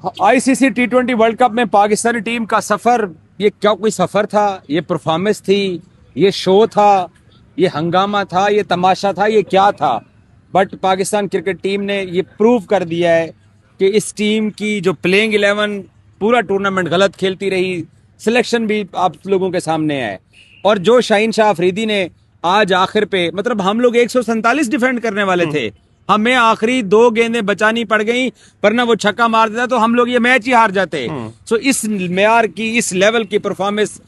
ICC T20 world cup में Pakistani team का सफर, ये क्या कोई सफर था? ये परफॉर्मेंस थी, ये शो था, ये हंगामा था, ये तमाशा था, ये क्या था? बट पाकिस्तान क्रिकेट टीम ने ये प्रूव कर दिया है कि इस टीम की जो प्लेइंग 11 पूरा टूर्नामेंट गलत खेलती रही। सिलेक्शन भी आप लोगों के सामने है। और जो शाहीन शाह अफरीदी ने आज आखिर पे, मतलब हम लोग 147 डिफेंड करने वाले थे, हमें आखिरी 2 गेंदें बचानी पड़ गई, वरना वो छक्का मार देता तो हम लोग ये मैच ही हार जाते। सो इस मेयार की, इस लेवल की परफॉर्मेंस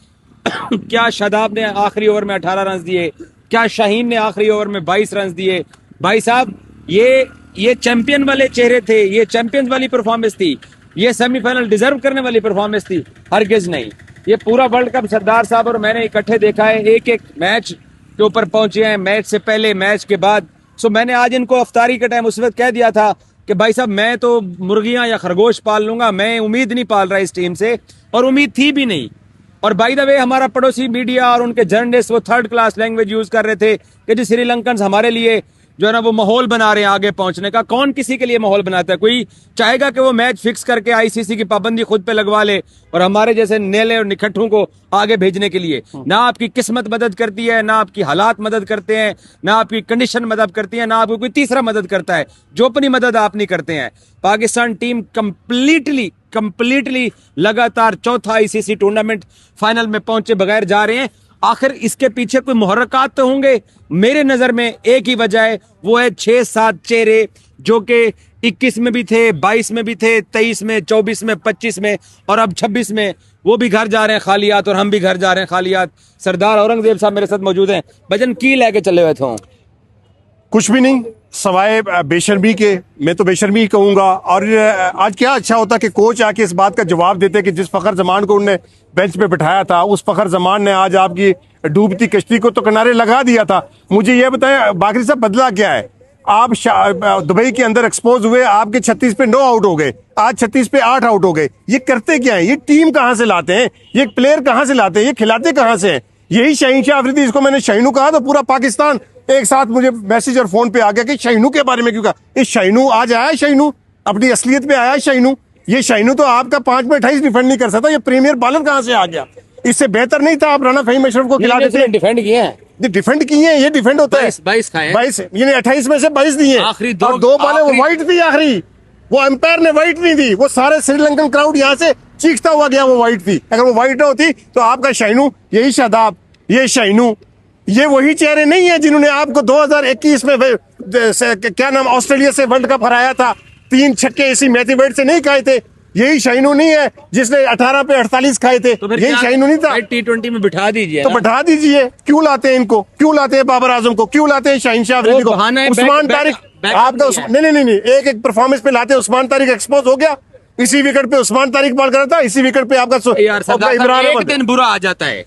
क्या शादाब ने आखिरी ओवर में 18 रन दिए, क्या शाहीन ने आखिरी ओवर में 22 रन दिए। भाई साहब, ये चैंपियन वाले चेहरे थे, ये चैंपियंस वाली परफॉर्मेंस थी, ये सेमीफाइनल डिजर्व करने वाली परफॉर्मेंस थी? हरगिज नहीं। ये पूरा वर्ल्ड कप सरदार साहब और मैंने इकट्ठे देखा है, एक एक मैच के ऊपर पहुंचे हैं, मैच से पहले, मैच के बाद। सो मैंने आज इनको अफ्तारी के टाइम उस वक्त कह दिया था कि भाई साहब, मैं तो मुर्गियां या खरगोश पाल लूंगा, मैं उम्मीद नहीं पाल रहा इस टीम से, और उम्मीद थी भी नहीं। और बाय द वे, हमारा पड़ोसी मीडिया और उनके जर्नलिस्ट वो थर्ड क्लास लैंग्वेज यूज कर रहे थे कि जी श्रीलंकन हमारे लिए जो है ना वो माहौल बना रहे हैं आगे पहुंचने का। कौन किसी के लिए माहौल बनाता है? कोई चाहेगा कि वो मैच फिक्स करके आईसीसी की पाबंदी खुद पे लगवा ले और हमारे जैसे नेले और निखट्टों को आगे भेजने के लिए? ना आपकी किस्मत मदद करती है, ना आपकी हालात मदद करते हैं, ना आपकी कंडीशन मदद करती है, ना आपको कोई तीसरा मदद करता है। जो अपनी मदद आप नहीं करते हैं। पाकिस्तान टीम कंप्लीटली लगातार चौथा आईसीसी टूर्नामेंट फाइनल में पहुंचे बगैर जा रहे हैं। आखिर इसके पीछे कोई मुहर्रकात तो होंगे। मेरे नजर में एक ही वजह है, वो है 6-7 चेहरे जो कि 21 में भी थे, 22 में भी थे, 23 में, 24 में, 25 में और अब 26 में वो भी घर जा रहे हैं खालियात और हम भी घर जा रहे हैं खालियात। सरदार औरंगजेब साहब मेरे साथ मौजूद हैं। भजन की लेके चले हुए थे? कुछ भी नहीं, सवाए बेशर्मी के। मैं तो बेशर्मी ही कहूंगा। और आज क्या अच्छा होता कि कोच आके इस बात का जवाब देते कि जिस फखर जमान को उन्होंने बेंच पे बिठाया था, उस फखर जमान ने आज आपकी डूबती कश्ती को तो किनारे लगा दिया था। मुझे ये बताएं बाकरी साहब, बदला क्या है? आप दुबई के अंदर एक्सपोज हुए, आपके 36 पे 9 आउट हो गए, आज 36 पे 8 आउट हो गए। ये करते क्या है? ये टीम कहां से लाते हैं? ये प्लेयर कहां से लाते हैं? ये खिलाते कहां से हैं? यही शाहीन शाह अफरीदी, इसको मैंने शाहीनू कहा तो पूरा पाकिस्तान एक साथ मुझे मैसेज और फोन पे आ गया कि शाहीनू के बारे में क्यों कहा। ये शाहीनू आज आया है, शाहीनू अपनी असलियत पे आया है। शाहीनू, ये शाहीनू तो आपका 5 में 28 डिफेंड नहीं कर सकता। ये प्रीमियर बॉलर कहां से आ गया? इससे बेहतर नहीं था आप राना फहीम अशरफ को खिला देते? डिफेंड किए हैं, डिफेंड किए हैं, ये डिफेंड होता है। 22 खाए, 22 यानी 28 में से 22 दिए। आखिरी दो बॉलें वो वाइट थी आखिरी, वो अंपायर ने वाइट नहीं दी। वो सारे श्रीलंकन क्राउड यहाँ से चीखता हुआ गया वो वाइट थी। अगर वो वाइट होती तो आपका शाहीनू, यही शादाब, ये शाहीनू, ये वही चेहरे नहीं है जिन्होंने आपको 2021 में क्या नाम ऑस्ट्रेलिया से वर्ल्ड कप हराया था। 3 छक्के इसी मैथ्यू से नहीं खाए थे। यही शाहीनू नहीं है जिसने 18 पे 48 खाए थे। तो यही शाहीनू नहीं था। T20 में बिठा दीजिए। तो बिठा दीजिए। क्यों लाते हैं इनको? क्यों लाते हैं बाबर आजम को? क्यों लाते हैं शाहीन शाह अफरीदी को? उस्मान तारिक आपका नहीं, एक परफॉर्मेंस पे लाते हैं। उस्मान तारिक एक्सपोज हो गया, इसी विकेट पे उस्मान तारिक बॉल कर रहा था, इसी विकेट पे आपका इमरान एक दिन बुरा आ जाता है,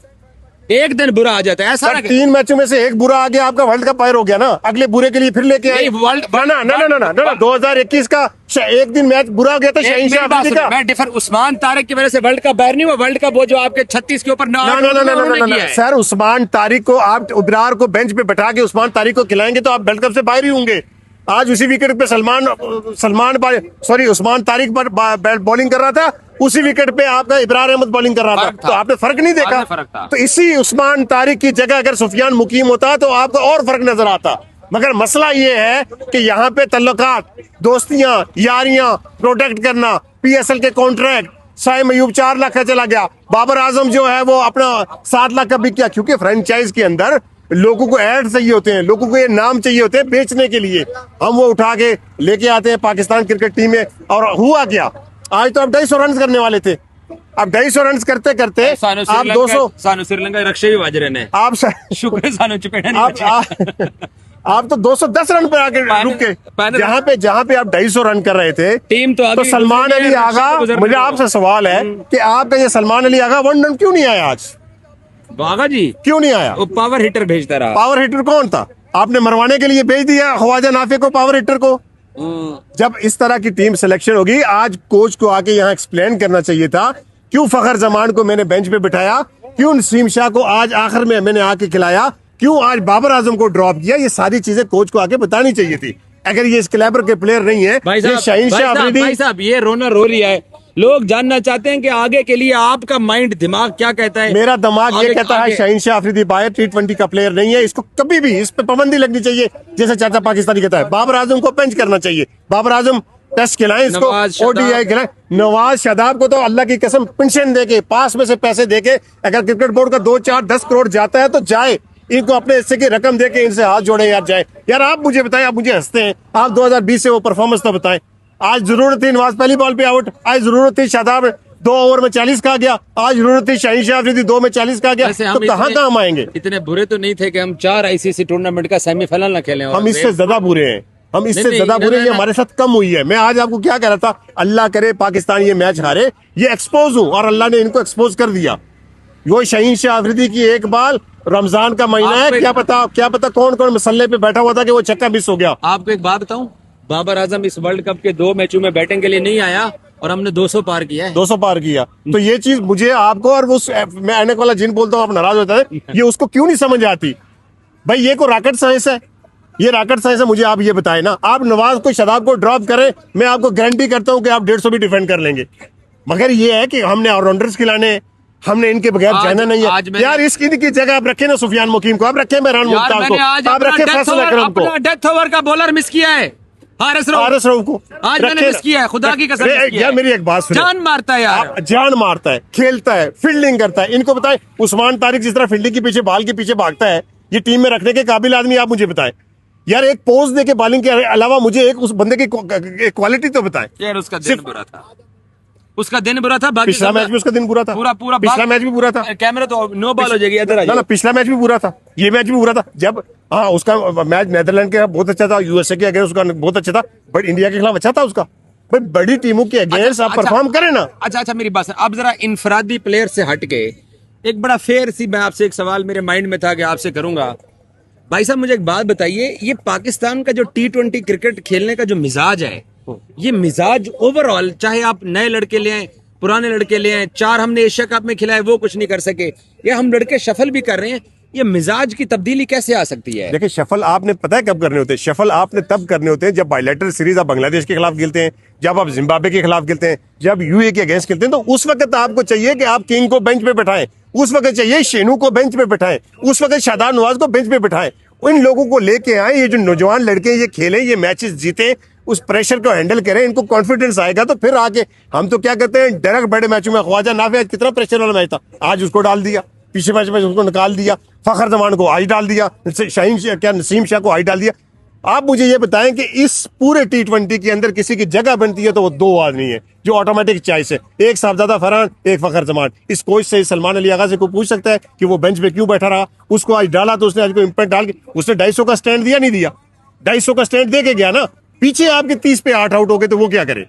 एक दिन बुरा आ जाता है। ऐसा 3 मैचों में से एक बुरा आ गया, आपका वर्ल्ड कप फायर हो गया ना। अगले बुरे के लिए फिर लेके आए। ना 2021 का एक दिन मैच बुरा हो गया था शाहीन शाह अफरीदी का। मैं डिफर उस्मान तारिक की वजह से वर्ल्ड कप बाहर नहीं हुआ। वर्ल्ड कप वो जो आपके 36 के ऊपर ना सर, उस्मान तारिक को आप इब्रार को बेंच पे बैठा के उस्मान तारिक को खिलाएंगे तो आप वर्ल्ड कप से बाहर ही होंगे। आज उसी विकेट पे उस्मान तारिक पर बॉलिंग कर रहा था, उसी विकेट पे आपका इब्रार अहमद बॉलिंग कर रहा था। तो आपने फर्क नहीं देखा। तो इसी उस्मान तारिक की जगह अगर सुफियान मुकीम होता तो आपको और फर्क नजर आता। मगर मसला ये है कि यहाँ पे तल्लुकात, दोस्तियां, यारियां, प्रोटेक्ट करना, पीएसएल के कॉन्ट्रैक्ट, साइम अयूब 4 लाख का चला गया, बाबर आजम जो है वो अपना 7 लाख का बिक गया। क्योंकि फ्रेंचाइज के अंदर लोगों को ऐड चाहिए होते हैं, लोगों को ये नाम चाहिए होते हैं बेचने के लिए। हम वो उठा के लेके आते हैं पाकिस्तान क्रिकेट टीम में। और हुआ क्या? आज तो आप 250 रन करने वाले थे। अब 250 रन करते करते आप 200 श्रीलंका रक्षे भी बाज रहे हैं। आप शुक्र सानू चपेड़ा आप तो 210 रन पर आके रुक के, जहाँ पे आप 250 रन कर रहे थे टीम तो सलमान अली आगा, मुझे आपसे सवाल है कि आपका ये सलमान अली आगा 1 रन क्यों नहीं आया आज? बागा जी क्यों नहीं आया? वो पावर हिटर भेजता रहा। पावर हिटर कौन था? आपने मरवाने के लिए भेज दिया ख्वाजा नाफे को, पावर हिटर को। जब इस तरह की टीम सिलेक्शन होगी, आज कोच को आके यहाँ एक्सप्लेन करना चाहिए था क्यों फखर जमान को मैंने बेंच पे बिठाया, क्यों नसीम शाह को आज आखिर में मैंने आके खिलाया, क्यों आज बाबर आजम को ड्रॉप किया। ये सारी चीजें कोच को आके बतानी चाहिए थी। अगर ये इस क्लैबर के प्लेयर नहीं है, ये शाहीन शाह अफरीदी। भाई साहब, ये रोना रो रही है लोग जानना चाहते हैं कि आगे के लिए आपका माइंड दिमाग क्या कहता है। मेरा दिमाग ये आगे- कहता है आगे- शाहीन शाह अफरीदी बाहर T20 का प्लेयर नहीं है, इसको कभी भी इस पे पाबंदी लगनी चाहिए, जैसे चाचा पाकिस्तानी कहता है। बाबर आजम को बेंच करना चाहिए, बाबर आजम टेस्ट खिलाएं इसको, नवाज शादाब। ODI खिलाएं। नवाज शादाब को तो अल्लाह की कसम पेंशन देके, पास में से पैसे देके, अगर क्रिकेट बोर्ड का 2 4 10 करोड़ जाता है तो जाए, इनको अपने हिस्से की रकम देके इनसे हाथ जोड़े यार, जाए यार। आप मुझे बताएं, आप मुझे हंसते हैं, आप 2020 से वो परफॉर्मेंस तो बताएं। आज जरूरत थी नवाज पहली बॉल पे आउट, आज जरूरत थी शादाब 2 ओवर में 40 का गया, आज जरूरत थी शाहीन शाह अफरीदी 2 में 40 का गया, वैसे तो हम कहाँ इतने- काम आएंगे? इतने बुरे तो नहीं थे कि हम 4 ICC टूर्नामेंट का सेमीफाइनल ना खेलें। हम इससे ज्यादा बुरे हैं, हम इससे नहीं, ज्यादा नहीं, बुरे नहीं, हैं, नहीं। हमारे साथ कम हुई है। मैं आज आपको क्या कह रहा था, अल्लाह करे पाकिस्तान ये मैच हारे, ये एक्सपोज हो, और अल्लाह ने इनको एक्सपोज कर दिया। वो शाहीन शाह अफरीदी की एक बाल, रमजान का महीना है, क्या पता कौन कौन मसल्ले पे बैठा हुआ था कि वो छक्का मिस हो गया। आपको एक बात बताऊं, बाबर आजम इस वर्ल्ड कप के 2 मैचों में बैटिंग के लिए नहीं आया और हमने 200 पार किया है। 200 पार किया, तो ये चीज मुझे, आपको, और वो मैं अनेक वाला जिन बोलता हूँ आप नाराज होता है, ये उसको क्यों नहीं समझ आती? भाई ये को रॉकेट साइंस है, ये रॉकेट साइंस है। मुझे आप ये बताएं ना, आप नवाज को शादाब को ड्रॉप करें, मैं आपको गारंटी करता हूं कि आप 150 भी डिफेंड कर लेंगे। मगर ये है कि हमने ऑलराउंडर्स खिलाने हैं, हमने इनके बगैर जाना नहीं आज है मैंने- यार। इसकी इनकी जगह आप रखें ना सुफियान मुकीम को, आप रखें मेहरान यार मुख्तार मैंने आज को, आप रखें फैसल अकरम को, अपना डेथ ओवर का बॉलर मिस किया है, हारिस रऊफ को आज मैंने रखें मिस ना। किया है, खुदा की कसम मिस किया यार है। मेरी एक बात सुनो, जान मारता है यार। जान मारता है, खेलता है, फील्डिंग करता है। इनको बताएं, उस्मान तारिक जिस तरह फील्डिंग के पीछे, बॉल के पीछे भागता है, ये टीम में रखने के काबिल आदमी, आप मुझे बताएं यार। एक पोज दे के बॉलिंग के अलावा मुझे एक उस बंदे की क्वालिटी तो बताएं। यार उसका दिन बुरा था, उसका दिन बुरा था। बाकी पिछला मैच भी उसका दिन बुरा था, पूरा पिछला मैच भी बुरा था। कैमरा तो नो बॉल हो जाएगी, इधर आ ना जाइए। पिछला मैच भी बुरा था, ये मैच भी बुरा था। जब हाँ उसका मैच नेदरलैंड के बहुत अच्छा था, USA के अगेंस्ट उसका बहुत अच्छा था, बट इंडिया के खिलाफ अच्छा था उसका। भाई बड़ी टीमों के अगेंस्ट आप परफॉर्म करें ना। अच्छा मेरी बात अब जरा इनफरादी प्लेयर से हट के एक बड़ा फेयर सी, मैं आपसे एक सवाल मेरे माइंड में था कि आपसे करूंगा। भाई साहब मुझे एक बात बताइए, ये पाकिस्तान का जो T20 क्रिकेट खेलने का जो मिजाज है, ये मिजाज ओवरऑल, चाहे आप नए लड़के ले आए, पुराने लड़के ले आए, 4 हमने एशिया कप में खिलाए वो कुछ नहीं कर सके, या हम लड़के शफल भी कर रहे हैं, ये मिजाज की तब्दीली कैसे आ सकती है? देखिए शफल आपने पता है कब करने होते हैं? शफल आपने तब करने होते हैं जब बायलैटरल सीरीज आप बांग्लादेश के खिलाफ खेलते हैं, जब आप जिम्बाब्वे के खिलाफ खेलते हैं, जब UAE के अगेंस्ट खेलते हैं, तो उस वक्त आपको चाहिए कि आप किंग को बेंच पे बैठाएं, उस वक्त चाहिए शेनू को बेंच पे बैठाएं, उस वक्त शादाब नवाज को बेंच पे बैठाएं। इन लोगों को लेके आए, ये जो नौजवान लड़के ये खेलें, ये मैचेस जीते, उस प्रेशर को हैंडल करें, इनको कॉन्फिडेंस आएगा तो फिर आके हम तो क्या कहते हैं डायरेक्ट बड़े मैचों में। ख्वाजा नाफे आज कितना प्रेशर वाला मैच था, आज उसको डाल दिया, पिछले मैच में उसको निकाल दिया, फखर जमान को आज डाल दिया, शाहीन शाह क्या नसीम शाह को आज डाल दिया। आप मुझे ये बताएं कि इस पूरे T20 के अंदर किसी की जगह बनती है तो वो 2 आदमी है जो ऑटोमेटिक चॉइस है, एक साहबजादा फरहान, एक फखर जमान। इस कोच से, सलमान अली आगा से कोई पूछ सकता है कि वो बेंच पे क्यों बैठा रहा? उसको आज डाला तो उसने आज कोई इम्पैक्ट डाल के उसने 250 का स्टैंड दिया, नहीं दिया? 250 का स्टैंड दे के गया ना। पीछे आपके 30 पे 8 आउट हो गए तो वो क्या करे?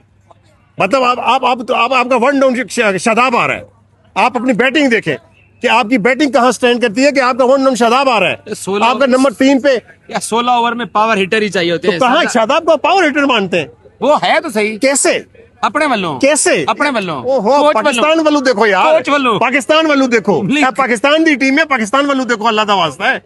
मतलब आप आपका 1 डाउन शादाब आ रहा है, आप अपनी बैटिंग देखें कि आपकी बैटिंग कहां स्टैंड करती है कि आपका 1 डाउन शादाब आ रहा है, 16 आपका नंबर 3 पे। या 16 ओवर में पावर हिटर ही चाहिए होते तो हैं। कहां शादाब को पावर हिटर मानते हैं? वो है तो सही, कैसे अपने वल्लों, कैसे अपने वल्लों, ओहो कोच पाकिस्तान वल्लों। वालों देखो यार, कोच वालों। पाकिस्तान वालों देखो, नहीं। पाकिस्तान की टीम में पाकिस्तान वालों देखो, अल्लाह का वास्ता है।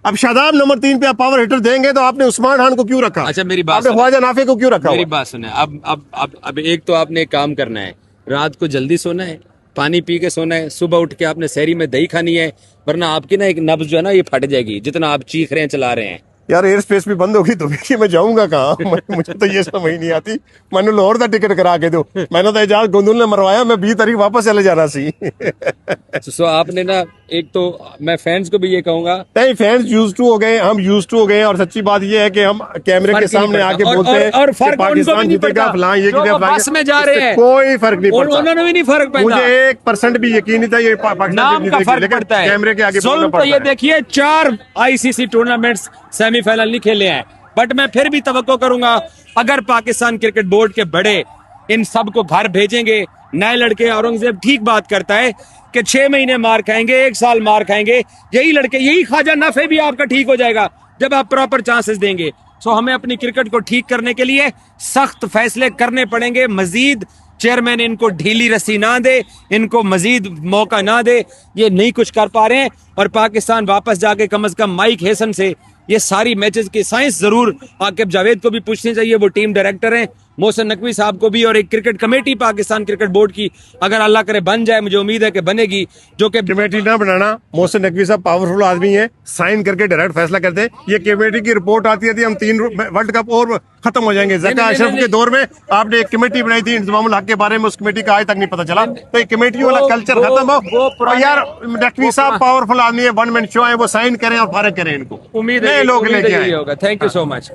अब शादाब नंबर 3 पे आप पावर हिटर देंगे तो आपने उस्मान खान को क्यों रखा? अच्छा मेरी बात आपने सुनो। ख्वाजा नाफे को क्यों रखा? मेरी बात सुने, अब एक तो आपने एक काम करना है, रात को जल्दी सोना है, पानी पी के सोना है, सुबह उठ के आपने सहरी में दही खानी है, वरना आपकी ना एक नब्ज जो है ना ये फट जाएगी, जितना आप चीख रहे हैं, चला रहे हैं। यार एयर स्पेस भी बंद होगी तो देखिए मैं जाऊंगा कहाँ? मुझे तो ये समझ नहीं आती। मैंने लाहौर का टिकट करा के दो, मैंने तो एजाज गोंदुल ने मरवाया, मैं 20 तारीख वापस चले जाना सी। सो आपने ना, एक तो मैं फैंस को भी ये कहूंगा, नहीं फैंस यूज टू हो गए, हम यूज टू हो गए, और सच्ची बात ये है कि हम कैमरे के फर्क ही नहीं सामने पड़ता। आके और- बोलते हैं और कि फर्क उनको भी पाकिस्तान नहीं जीतेगा, पड़ता। फलां ये जो कि वो फलां, बस में जा रहे इससे हैं, कोई फर्क नहीं पड़ता। उन्होंने भी नहीं फर्क पड़ता। मुझे 1% भी यकीन नहीं था ये पाकिस्तान नाम का जीतेगी, फर्क लेकिन पड़ता है। कैमरे के आगे बोलना जुल्म तो पड़ता ये है। देखिए 4 ICC टूर्नामेंट्स सेमीफाइनल नहीं खेले हैं, बट मैं फिर भी तवक्को करूंगा अगर पाकिस्तान क्रिकेट बोर्ड के बड़े इन सब को घर भेजेंगे, नए लड़के, औरंगजेब ठीक बात करता है कि 6 महीने मार खाएंगे, 1 साल मार खाएंगे, यही लड़के, यही ख्वाजा नाफे भी आपका ठीक हो जाएगा जब आप प्रॉपर चांसेस देंगे। सो हमें अपनी क्रिकेट को ठीक करने के लिए सख्त फैसले करने पड़ेंगे। मजीद चेयरमैन इनको ढीली रस्सी ना दे, इनको मजीद मौका ना दे, ये नहीं कुछ कर पा रहे हैं। और पाकिस्तान वापस जाके कम से कम माइक हेसन से ये सारी मैचेस की साइंस जरूर आकिब जावेद को भी पूछनी चाहिए, वो टीम डायरेक्टर हैं, मोहसिन नकवी साहब को भी, और एक cricket committee Pakistan cricket board की अगर अल्लाह करे बन जाए, मुझे उम्मीद है कि बनेगी, जो कि कमेटी ना बनाना, मोहसिन नकवी साहब पावरफुल आदमी है, साइन करके डायरेक्ट फैसला करते हैं। ये कमेटी की रिपोर्ट आती है, हम 3 वर्ल्ड कप और खत्म हो जाएंगे। ज़का अशरफ के दौर में आपने एक कमेटी बनाई थी इंतजामुल हक के बारे में, उस कमेटी का आज तक नहीं पता चला। तो ये कमेटियों वाला कल्चर खत्म हो। और यार नकवी साहब पावरफुल आदमी है, 1 मैन शो है, वो साइन करें और फारिग करें इनको, उम्मीद नए है लोग उम्मीद है लेके यही आए। होगा। Thank you so much.